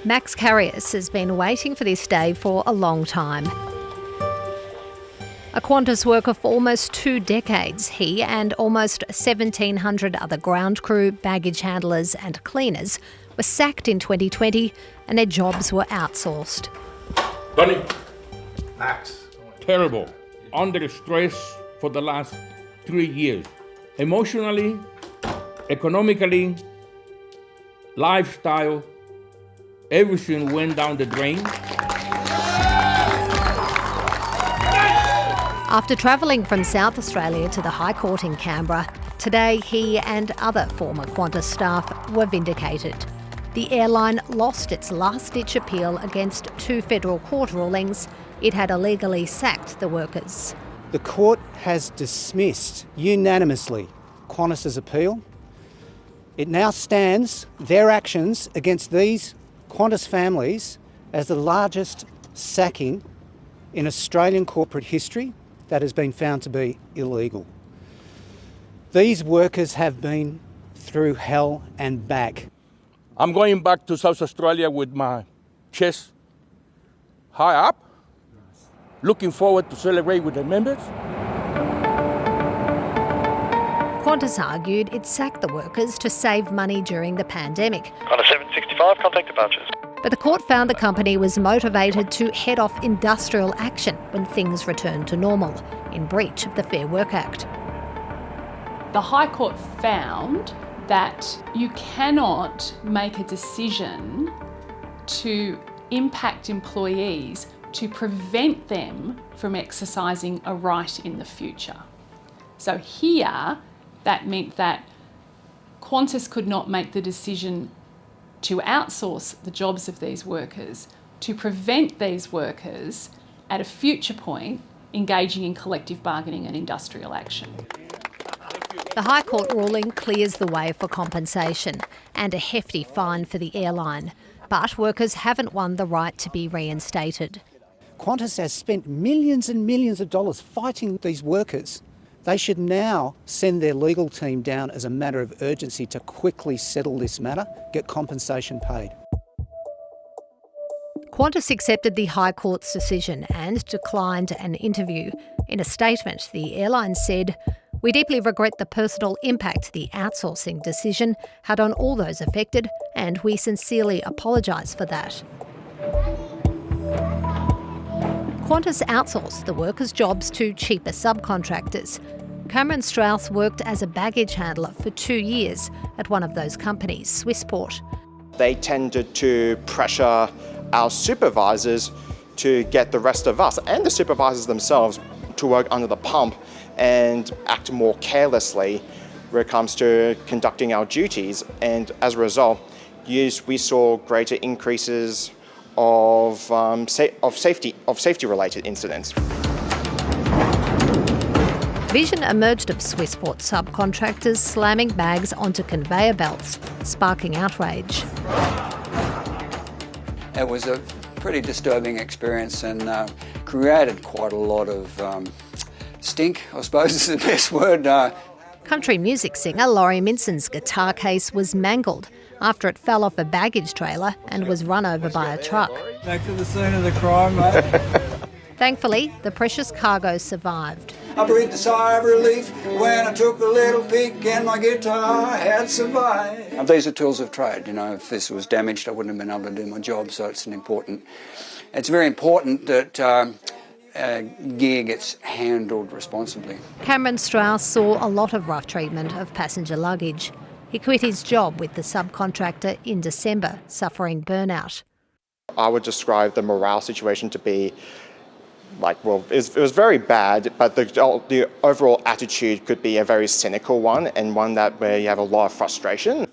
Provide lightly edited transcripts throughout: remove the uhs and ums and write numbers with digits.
Max Carrius has been waiting for this day for a long time. A Qantas worker for almost 2 decades, he and almost 1,700 other ground crew, baggage handlers and cleaners were sacked in 2020 and their jobs were outsourced. Bunny. Max. Terrible. Under stress for the last 3 years. Emotionally, economically, lifestyle, everything went down the drain. After travelling from South Australia to the High Court in Canberra, today he and other former Qantas staff were vindicated. The airline lost its last-ditch appeal against 2 federal court rulings. It had illegally sacked the workers. The court has dismissed unanimously Qantas's appeal. It now stands their actions against these Qantas families as the largest sacking in Australian corporate history that has been found to be illegal. These workers have been through hell and back. I'm going back to South Australia with my chest high up, looking forward to celebrate with the members. Qantas argued it sacked the workers to save money during the pandemic. Qantas 765, contact departures. But the court found the company was motivated to head off industrial action when things returned to normal, in breach of the Fair Work Act. The High Court found that you cannot make a decision to impact employees to prevent them from exercising a right in the future. So here, that meant that Qantas could not make the decision to outsource the jobs of these workers to prevent these workers at a future point engaging in collective bargaining and industrial action. The High Court ruling clears the way for compensation and a hefty fine for the airline, but workers haven't won the right to be reinstated. Qantas has spent millions and millions of dollars fighting these workers. They should now send their legal team down as a matter of urgency to quickly settle this matter, get compensation paid. Qantas accepted the High Court's decision and declined an interview. In a statement, the airline said, "We deeply regret the personal impact the outsourcing decision had on all those affected, and we sincerely apologise for that." Qantas outsourced the workers' jobs to cheaper subcontractors. Cameron Strauss worked as a baggage handler for 2 years at one of those companies, Swissport. They tended to pressure our supervisors to get the rest of us and the supervisors themselves to work under the pump and act more carelessly when it comes to conducting our duties. And as a result, yes, we saw greater increases of safety-related incidents. Vision emerged of Swissport subcontractors slamming bags onto conveyor belts, sparking outrage. It was a pretty disturbing experience and created quite a lot of stink, I suppose is the best word. Country music singer Laurie Minson's guitar case was mangled after it fell off a baggage trailer and was run over by a truck. Back to the scene of the crime, mate. Thankfully, the precious cargo survived. I breathed a sigh of relief when I took a little peek and my guitar had survived. These are tools of trade, if this was damaged I wouldn't have been able to do my job, so it's very important that gear gets handled responsibly. Cameron Strauss saw a lot of rough treatment of passenger luggage. He quit his job with the subcontractor in December, suffering burnout. I would describe the morale situation to be it was very bad, but the overall attitude could be a very cynical one and one where you have a lot of frustration.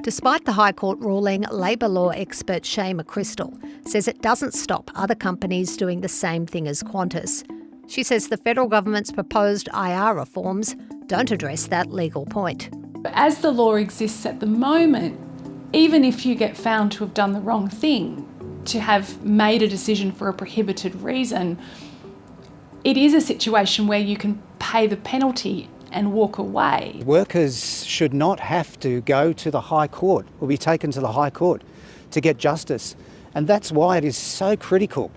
Despite the High Court ruling, Labor law expert Shay McChrystal says it doesn't stop other companies doing the same thing as Qantas. She says the federal government's proposed IR reforms don't address that legal point. As the law exists at the moment, even if you get found to have done the wrong thing, to have made a decision for a prohibited reason, it is a situation where you can pay the penalty and walk away. Workers should not have to go to the High Court or be taken to the High Court to get justice. And that's why it is so critical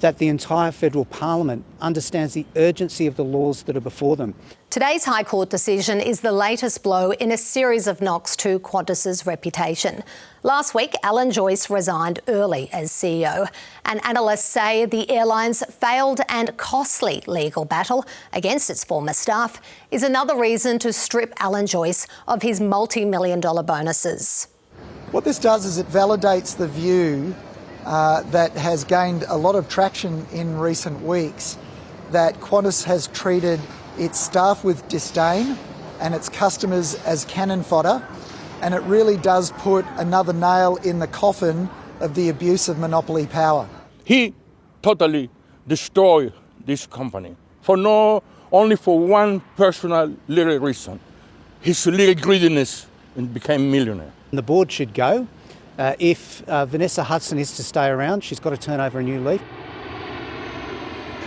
that the entire federal parliament understands the urgency of the laws that are before them. Today's High Court decision is the latest blow in a series of knocks to Qantas's reputation. Last week, Alan Joyce resigned early as CEO, and analysts say the airline's failed and costly legal battle against its former staff is another reason to strip Alan Joyce of his multi-million-dollar bonuses. What this does is it validates the view that has gained a lot of traction in recent weeks, that Qantas has treated its staff with disdain and its customers as cannon fodder, and it really does put another nail in the coffin of the abuse of monopoly power. He totally destroyed this company only for one personal little reason, his little greediness, and became millionaire. The board should go. If Vanessa Hudson is to stay around, she's got to turn over a new leaf.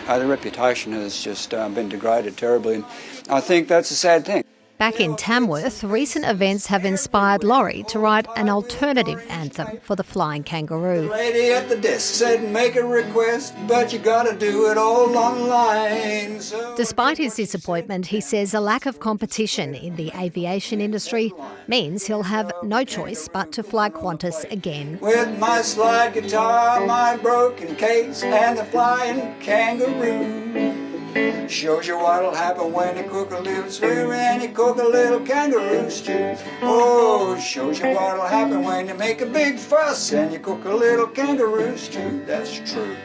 The reputation has just been degraded terribly, and I think that's a sad thing. Back in Tamworth, recent events have inspired Laurie to write an alternative anthem for the flying kangaroo. The lady at the desk said make a request, but you gotta do it all online. So Despite his disappointment, he says a lack of competition in the aviation industry means he'll have no choice but to fly Qantas again. with my slide guitar, my broken case, and the flying kangaroo. Shows you what'll happen when you cook a little stew and you cook a little kangaroo stew. Oh, shows you what'll happen when you make a big fuss and you cook a little kangaroo stew. That's true.